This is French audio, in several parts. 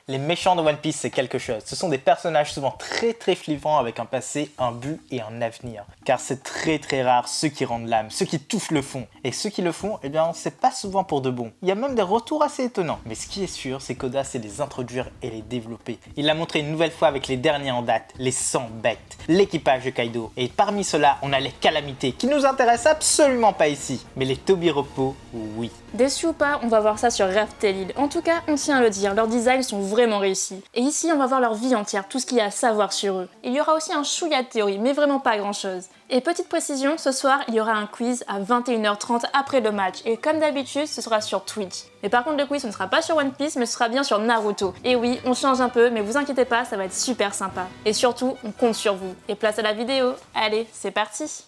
Les méchants de One Piece, c'est quelque chose. Ce sont des personnages souvent très flippants avec un passé, un but et un avenir. Car c'est très rare ceux qui rendent l'âme, ceux qui touchent le fond. Et ceux qui le font, eh bien, c'est pas souvent pour de bon. Il y a même des retours assez étonnants. Mais ce qui est sûr, c'est qu'Oda sait les introduire et les développer. Il l'a montré une nouvelle fois avec les derniers en date, les 100 bêtes, l'équipage de Kaido. Et parmi ceux-là, on a les calamités, qui nous intéressent absolument pas ici. Mais les Tobiropo, oui. Déçu ou pas, on va voir ça sur Raftel Hill. En tout cas, on tient à le dire, leurs designs sont vraiment réussis. Et ici, on va voir leur vie entière, tout ce qu'il y a à savoir sur eux. Il y aura aussi un chouïa de théorie, mais vraiment pas grand chose. Et petite précision, ce soir, il y aura un quiz à 21h30 après le match. Et comme d'habitude, ce sera sur Twitch. Mais par contre, le quiz, ce ne sera pas sur One Piece, mais ce sera bien sur Naruto. Et oui, on change un peu, mais vous inquiétez pas, ça va être super sympa. Et surtout, on compte sur vous. Et place à la vidéo. Allez, c'est parti!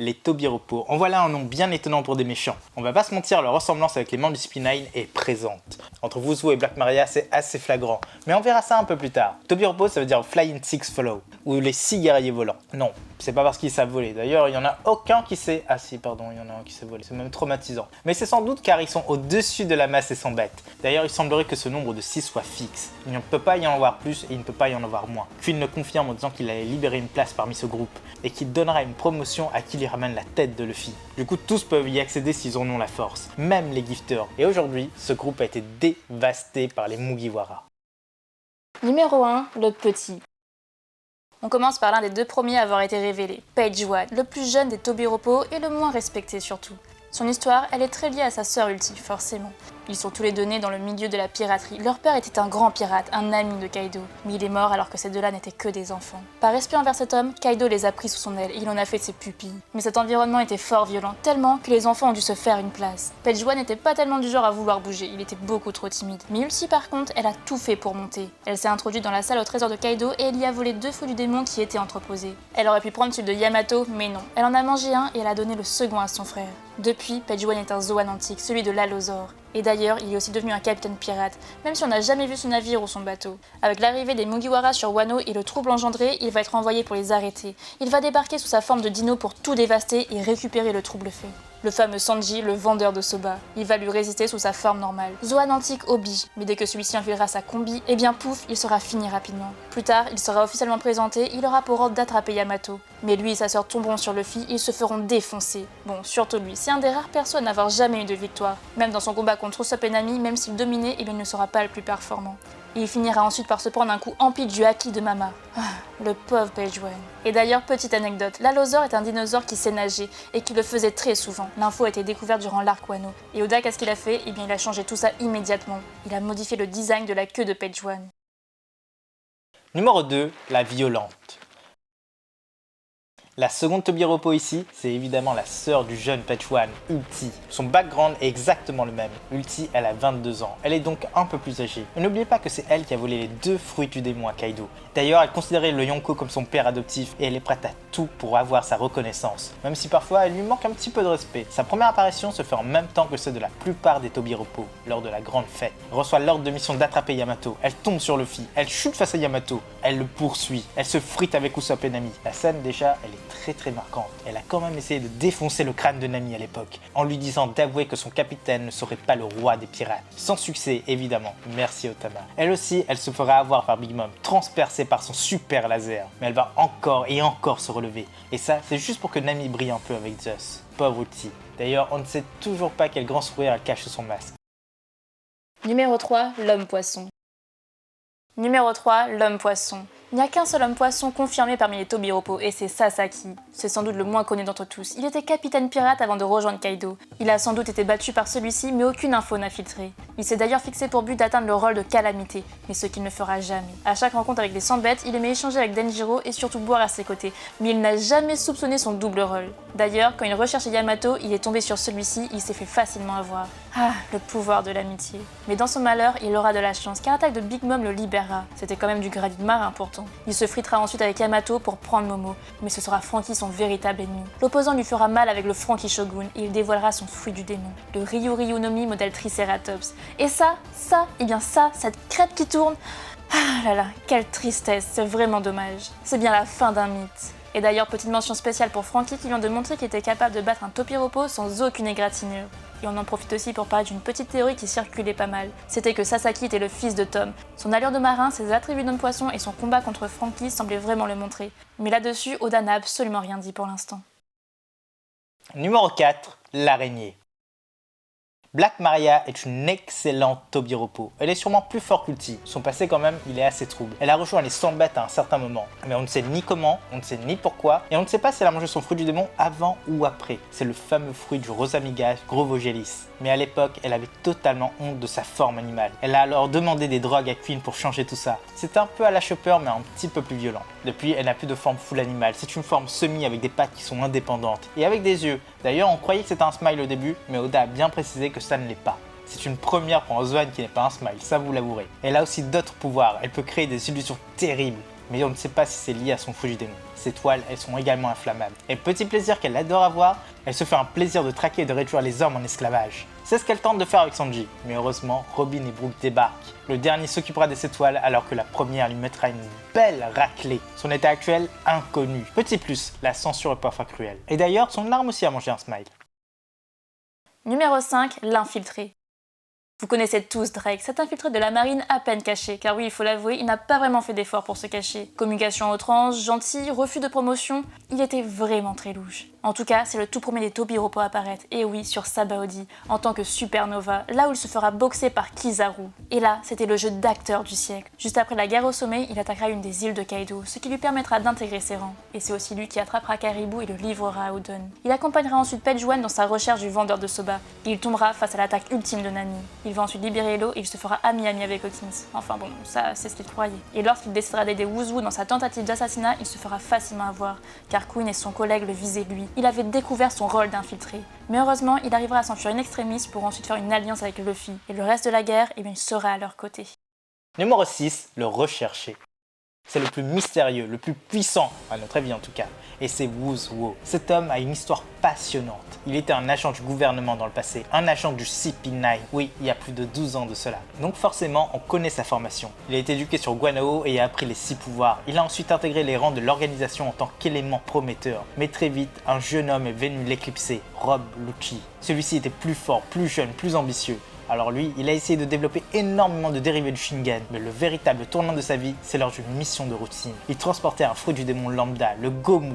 Les Tobiropo. En voilà un nom bien étonnant pour des méchants. On va pas se mentir, leur ressemblance avec les membres du Spinine est présente. Entre Wuzu et Black Maria, c'est assez flagrant. Mais on verra ça un peu plus tard. Tobiropo, ça veut dire Flying Six Follow, ou les 6 guerriers volants. Non, c'est pas parce qu'ils savent voler. D'ailleurs, il y en a aucun qui sait... Ah si, pardon, il y en a un qui sait voler. C'est même traumatisant. Mais c'est sans doute car ils sont au-dessus de la masse et sans bêtes. D'ailleurs, il semblerait que ce nombre de 6 soit fixe. Il ne peut pas y en avoir plus et il ne peut pas y en avoir moins. Queen le confirme en disant qu'il allait libérer une place parmi ce groupe et qu'il donnera une promotion à qui lui ramène la tête de Luffy. Du coup, tous peuvent y accéder s'ils en ont la force, même les gifters. Et aujourd'hui, ce groupe a été dévasté par les Mugiwara. Numéro 1, le petit. On commence par l'un des deux premiers à avoir été révélé, Page One, le plus jeune des Tobiropo et le moins respecté surtout. Son histoire, elle est très liée à sa sœur Ulti, forcément. Ils sont tous les deux nés dans le milieu de la piraterie. Leur père était un grand pirate, un ami de Kaido, mais il est mort alors que ces deux-là n'étaient que des enfants. Par respect envers cet homme, Kaido les a pris sous son aile et il en a fait ses pupilles. Mais cet environnement était fort violent, tellement que les enfants ont dû se faire une place. Page One n'était pas tellement du genre à vouloir bouger, il était beaucoup trop timide. Mais Ulti par contre, elle a tout fait pour monter. Elle s'est introduite dans la salle au trésor de Kaido et elle y a volé 2 fruits du démon qui étaient entreposés. Elle aurait pu prendre celui de Yamato, mais non. Elle en a mangé un et elle a donné le second à son frère. Depuis, Page One est un Zoan antique, celui de l'Allosaure. Et d'ailleurs, il est aussi devenu un capitaine pirate, même si on n'a jamais vu son navire ou son bateau. Avec l'arrivée des Mugiwara sur Wano et le trouble engendré, il va être envoyé pour les arrêter. Il va débarquer sous sa forme de dino pour tout dévaster et récupérer le trouble fait. Le fameux Sanji, le vendeur de soba. Il va lui résister sous sa forme normale. Zoan antique oblige, mais dès que celui-ci enfilera sa combi, eh bien pouf, il sera fini rapidement. Plus tard, il sera officiellement présenté, il aura pour ordre d'attraper Yamato. Mais lui et sa sœur tomberont sur Luffy et ils se feront défoncer. Bon, surtout lui, c'est un des rares persos à n'avoir jamais eu de victoire. Même dans son combat contre Usopp et Nami, même s'il dominait, il ne sera pas le plus performant. Et il finira ensuite par se prendre un coup ampli du haki de Mama. Ah, le pauvre Page One. Et d'ailleurs, petite anecdote, l'Allosaure est un dinosaure qui sait nager et qui le faisait très souvent. L'info a été découverte durant l'arc Wano. Et Oda, qu'est-ce qu'il a fait? Eh bien, il a changé tout ça immédiatement. Il a modifié le design de la queue de Page One. Numéro 2, la violente. La seconde Tobiropo ici, c'est évidemment la sœur du jeune Page One, Ulti. Son background est exactement le même. Ulti, elle a 22 ans. Elle est donc un peu plus âgée. Mais n'oubliez pas que c'est elle qui a volé les 2 fruits du démon à Kaido. D'ailleurs, elle considérait le Yonko comme son père adoptif et elle est prête à tout pour avoir sa reconnaissance. Même si parfois elle lui manque un petit peu de respect. Sa première apparition se fait en même temps que celle de la plupart des Tobiropo, lors de la grande fête. Elle reçoit l'ordre de mission d'attraper Yamato. Elle tombe sur Luffy. Elle chute face à Yamato. Elle le poursuit. Elle se frite avec Usopp et Nami. La scène déjà, elle est très marquante. Elle a quand même essayé de défoncer le crâne de Nami à l'époque, en lui disant d'avouer que son capitaine ne serait pas le roi des pirates. Sans succès, évidemment. Merci Otama. Elle aussi, elle se fera avoir par Big Mom, transpercée par son super laser. Mais elle va encore et encore se relever. Et ça, c'est juste pour que Nami brille un peu avec Zeus. Pauvre Ulti. D'ailleurs, on ne sait toujours pas quel grand sourire elle cache sous son masque. Numéro 3, l'homme-poisson. Numéro 3, l'homme-poisson. Il n'y a qu'un seul homme-poisson confirmé parmi les Tobiropo et c'est Sasaki. C'est sans doute le moins connu d'entre tous. Il était capitaine pirate avant de rejoindre Kaido. Il a sans doute été battu par celui-ci mais aucune info n'a filtré. Il s'est d'ailleurs fixé pour but d'atteindre le rôle de calamité, mais ce qu'il ne fera jamais. À chaque rencontre avec les 100 bêtes, il aimait échanger avec Denjiro et surtout boire à ses côtés, mais il n'a jamais soupçonné son double rôle. D'ailleurs, quand il recherchait Yamato, il est tombé sur celui-ci, il s'est fait facilement avoir. Ah, le pouvoir de l'amitié. Mais dans son malheur, il aura de la chance car l'attaque de Big Mom le libérera. C'était quand même du gradit de marin pourtant. Il se fritera ensuite avec Yamato pour prendre Momo, mais ce sera Franky son véritable ennemi. L'opposant lui fera mal avec le Franky Shogun et il dévoilera son fruit du démon, le Ryu no Mi modèle Triceratops. Et ça, cette crêpe qui tourne, ah là là, quelle tristesse, c'est vraiment dommage. C'est bien la fin d'un mythe. Et d'ailleurs, petite mention spéciale pour Franky qui vient de montrer qu'il était capable de battre un Tobiropo sans aucune égratignure. Et on en profite aussi pour parler d'une petite théorie qui circulait pas mal. C'était que Sasaki était le fils de Tom. Son allure de marin, ses attributs d'homme poisson et son combat contre Franky semblaient vraiment le montrer. Mais là-dessus, Oda n'a absolument rien dit pour l'instant. Numéro 4, l'araignée. Black Maria est une excellente Tobiropo. Elle est sûrement plus forte qu'Ulti. Son passé quand même, il est assez trouble. Elle a rejoint les 100 bêtes à un certain moment. Mais on ne sait ni comment, on ne sait ni pourquoi, et on ne sait pas si elle a mangé son fruit du démon avant ou après. C'est le fameux fruit du Rosamiga Grovogelis. Mais à l'époque, elle avait totalement honte de sa forme animale. Elle a alors demandé des drogues à Queen pour changer tout ça. C'est un peu à la Chopper, mais un petit peu plus violent. Depuis, elle n'a plus de forme full animale. C'est une forme semi avec des pattes qui sont indépendantes. Et avec des yeux. D'ailleurs, on croyait que c'était un smile au début, mais Oda a bien précisé que ça ne l'est pas. C'est une première pour un Zoan qui n'est pas un smile, ça vous l'avouerez. Elle a aussi d'autres pouvoirs, elle peut créer des illusions terribles, mais on ne sait pas si c'est lié à son fruit du démon. Ses toiles, elles sont également inflammables. Et petit plaisir qu'elle adore avoir, elle se fait un plaisir de traquer et de réduire les hommes en esclavage. C'est ce qu'elle tente de faire avec Sanji, mais heureusement, Robin et Brook débarquent. Le dernier s'occupera de ses toiles alors que la première lui mettra une belle raclée. Son état actuel, inconnu. Petit plus, la censure est parfois cruelle. Et d'ailleurs, son arme aussi a mangé un smile. Numéro 5, l'infiltré. Vous connaissez tous Drake, cet infiltré de la marine à peine caché, car oui, il faut l'avouer, il n'a pas vraiment fait d'efforts pour se cacher. Communication à outrance, gentil, refus de promotion, il était vraiment très louche. En tout cas, c'est le tout premier des Tobiropo à apparaître, et oui, sur Sabaody, en tant que supernova, là où il se fera boxer par Kizaru. Et là, c'était le jeu d'acteur du siècle. Juste après la guerre au sommet, il attaquera une des îles de Kaido, ce qui lui permettra d'intégrer ses rangs. Et c'est aussi lui qui attrapera Caribou et le livrera à Oden. Il accompagnera ensuite Page-One dans sa recherche du vendeur de soba, et il tombera face à l'attaque ultime de Nami. Il va ensuite libérer Hello et il se fera ami-ami avec Hawkins. Enfin bon, ça c'est ce qu'il croyait. Et lorsqu'il décidera d'aider Wuzu dans sa tentative d'assassinat, il se fera facilement avoir, car Queen et son collègue le visaient lui. Il avait découvert son rôle d'infiltré. Mais heureusement, il arrivera à s'enfuir in extremis pour ensuite faire une alliance avec Luffy. Et le reste de la guerre, eh bien, il sera à leur côté. Numéro 6, le recherché. C'est le plus mystérieux, le plus puissant, à notre avis en tout cas, et c'est Wuzuo. Cet homme a une histoire passionnante. Il était un agent du gouvernement dans le passé, un agent du CP9, oui, il y a plus de 12 ans de cela. Donc forcément, on connaît sa formation. Il a été éduqué sur Guanao et a appris les 6 pouvoirs. Il a ensuite intégré les rangs de l'organisation en tant qu'élément prometteur. Mais très vite, un jeune homme est venu l'éclipser, Rob Lucci. Celui-ci était plus fort, plus jeune, plus ambitieux. Alors lui, il a essayé de développer énormément de dérivés du Shingen, mais le véritable tournant de sa vie, c'est lors d'une mission de routine. Il transportait un fruit du démon lambda, le Gomu.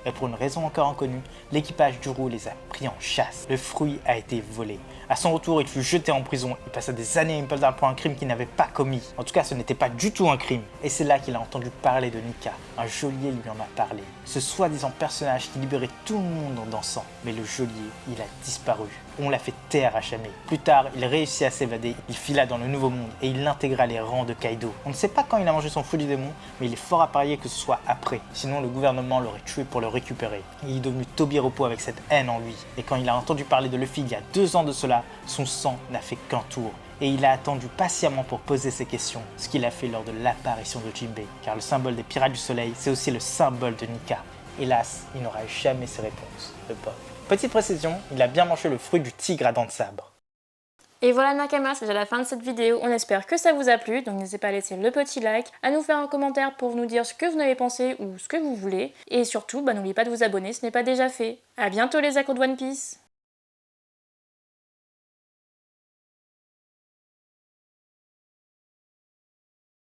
Et pour une raison encore inconnue, l'équipage d'Uru les a pris en chasse. Le fruit a été volé. À son retour, il fut jeté en prison. Il passa des années à Impel pour un crime qu'il n'avait pas commis. En tout cas, ce n'était pas du tout un crime. Et c'est là qu'il a entendu parler de Nika. Un geôlier lui en a parlé. Ce soi-disant personnage qui libérait tout le monde en dansant. Mais le geôlier, il a disparu. On l'a fait taire à jamais. Plus tard, il réussit à s'évader. Il fila dans le Nouveau Monde et il intégra les rangs de Kaido. On ne sait pas quand il a mangé son fruit du démon, mais il est fort à parier que ce soit après. Sinon, le gouvernement l'aurait tué pour le récupérer. Il est devenu Tobiropo avec cette haine en lui. Et quand il a entendu parler de Luffy il y a 2 ans de cela, son sang n'a fait qu'un tour. Et il a attendu patiemment pour poser ses questions, ce qu'il a fait lors de l'apparition de Jinbei. Car le symbole des pirates du soleil, c'est aussi le symbole de Nika. Hélas, il n'aura jamais ses réponses, le pauvre. Petite précision, il a bien mangé le fruit du tigre à dents de sabre. Et voilà Nakama, c'est déjà la fin de cette vidéo. On espère que ça vous a plu, donc n'hésitez pas à laisser le petit like, à nous faire un commentaire pour nous dire ce que vous en avez pensé ou ce que vous voulez. Et surtout, n'oubliez pas de vous abonner, ce n'est pas déjà fait. A bientôt les accros de One Piece.